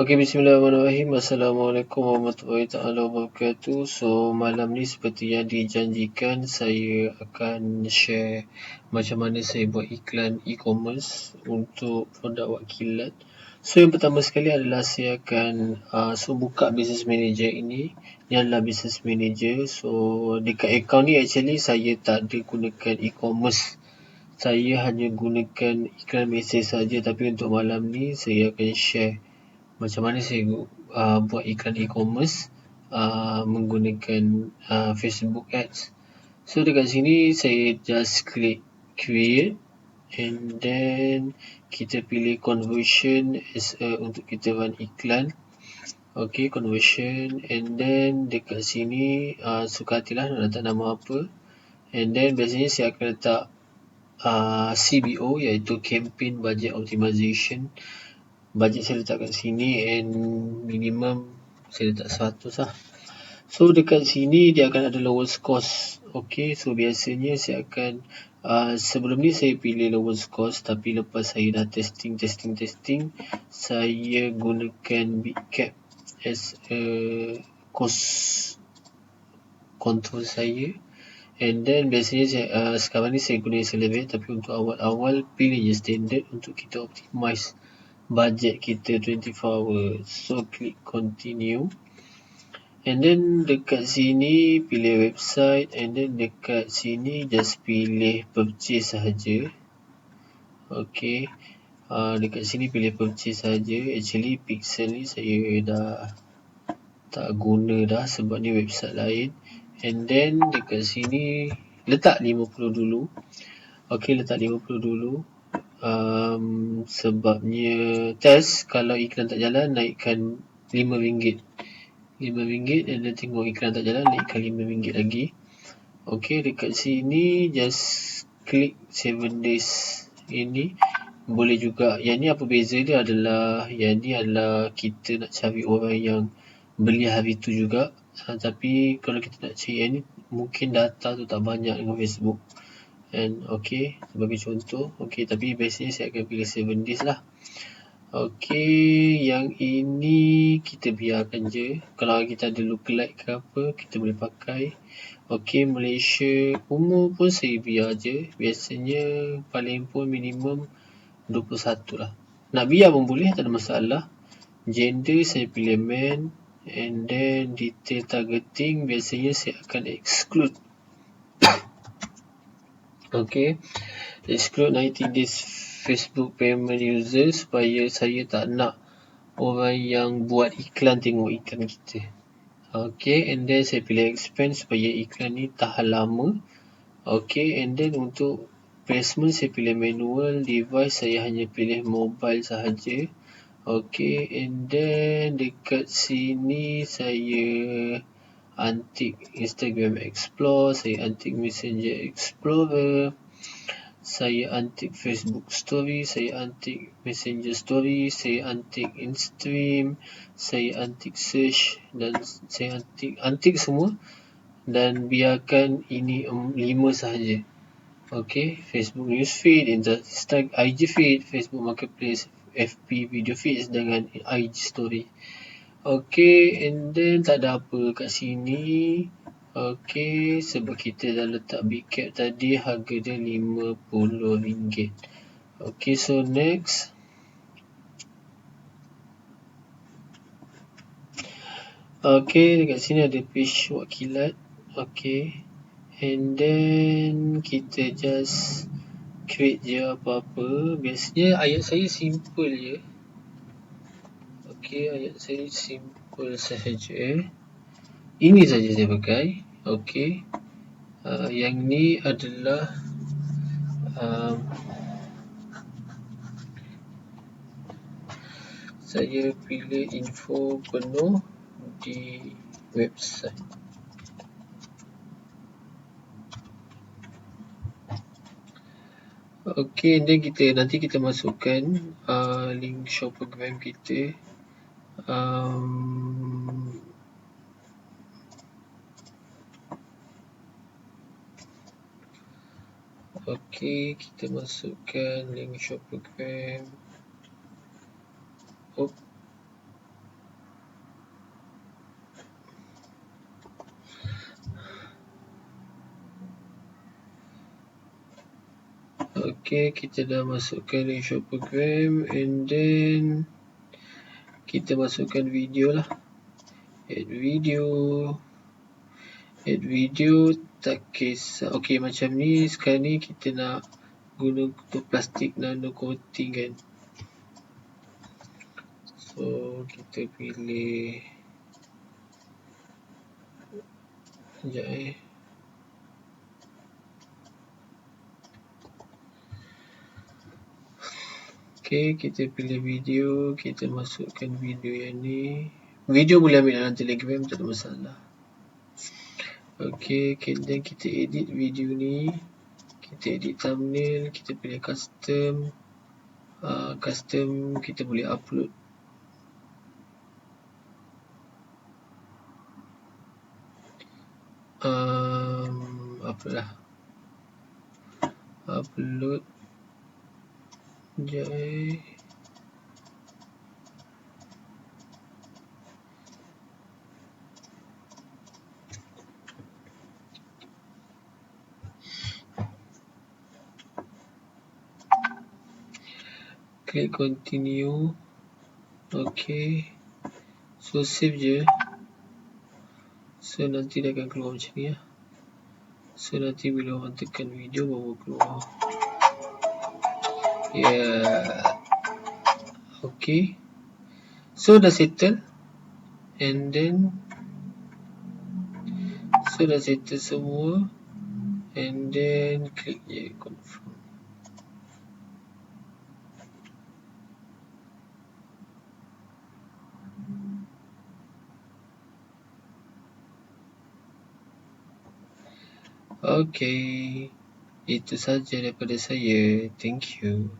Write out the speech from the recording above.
Okey, bismillahirrahmanirrahim. Assalamualaikum warahmatullahi taala wabarakatuh. So, malam ni seperti yang dijanjikan, saya akan share macam mana saya buat iklan e-commerce untuk produk wakilan. So, yang pertama sekali adalah saya akan buka business manager ini. Ini adalah business manager. So, dekat account ni actually saya tak ada gunakan e-commerce. Saya hanya gunakan iklan mesej saja, tapi untuk malam ni saya akan share macam mana saya buat iklan e-commerce menggunakan Facebook Ads. So dekat sini saya just klik create and then kita pilih conversion as untuk kita run iklan. Okay, conversion and then dekat sini suka hatilah nak letak nama apa, and then biasanya saya akan letak CBO iaitu campaign budget optimization. Bajet saya letak kat sini and minimum saya letak 100 lah. So dekat sini dia akan ada lowest cost. Okay, so biasanya saya akan sebelum ni saya pilih lowest cost, tapi lepas saya dah testing, saya gunakan big cap as a cost control saya. And then biasanya sekarang ni saya guna Accelerate, tapi untuk awal-awal pilih je standard untuk kita optimize budget kita 24 hours. So klik continue and then dekat sini pilih website and then dekat sini just pilih purchase sahaja. Okay, dekat sini pilih purchase sahaja. Actually pixel ni saya dah tak guna dah sebab ni website lain. And then dekat sini letak 50 dulu. Okay, letak 50 dulu. Sebabnya test, kalau iklan tak jalan naikkan RM5 and then tengok iklan tak jalan naikkan RM5 lagi. Okay, dekat sini just klik 7 days ini. Boleh juga, yang ni apa beza dia adalah, yang ni adalah kita nak cari orang yang beli hari tu juga. Tapi kalau kita nak cari yang ni mungkin data tu tak banyak dengan Facebook. And okay, sebagai contoh, okay, tapi biasanya saya akan pilih 7 days lah. Okay, yang ini kita biarkan je. Kalau kita ada lookalike ke apa, kita boleh pakai. Okay, Malaysia, umur pun saya biar je. Biasanya paling pun minimum 21 lah. Nak biar pun boleh, tak ada masalah. Gender saya pilih man. And then detail targeting biasanya saya akan exclude. Okay, exclude 90 days Facebook payment user supaya saya tak nak orang yang buat iklan tengok iklan kita. Okay, and then saya pilih expand supaya iklan ni tahan lama. Okay, and then untuk placement saya pilih manual. Device saya hanya pilih mobile sahaja. Okay, and then dekat sini saya antik Instagram Explore, saya antik Messenger Explorer, saya antik Facebook Story, saya antik Messenger Story, saya antik InStream, saya antik Search dan saya antik semua dan biarkan ini 5 sahaja. Okay, Facebook Newsfeed, IG Feed, Facebook Marketplace, FB Video Feeds dengan IG Story. Okay, and then tak ada apa kat sini. Okay, sebab kita dah letak big cap tadi, harga dia RM50. Okay, so next. Okay, dekat sini ada page wakilat. Okay, and then kita just create je apa-apa. Biasanya ayat saya simple je. Okay, ayat saya simple sahaja. Ini saja saya pakai. Okay, yang ni adalah saya pilih info penuh di website. Okay, dan nanti kita masukkan link shop program kita. Okay, kita masukkan link shop program. Okay, kita dah masukkan show program, and then kita masukkan video lah. Add video, tak kisah. Okay, macam ni. Sekarang ni kita nak guna plastik nano coating kan. So kita pilih, sekejap Okay, kita pilih video, kita masukkan video yang ni. Video boleh ambil dalam Telegram, tak ada masalah. Okay, then kita edit video ni. Kita edit thumbnail, kita pilih custom. Custom kita boleh upload. Upload lah. Upload. Sekejap Klik continue. Okay. So save je. So nanti dia akan keluar macam ni lah. So nanti bila orang tekan video baru keluar. Okay. So dah settle. And then dah settle semua. And then klik je confirm. Okay, itu saja daripada saya. Thank you.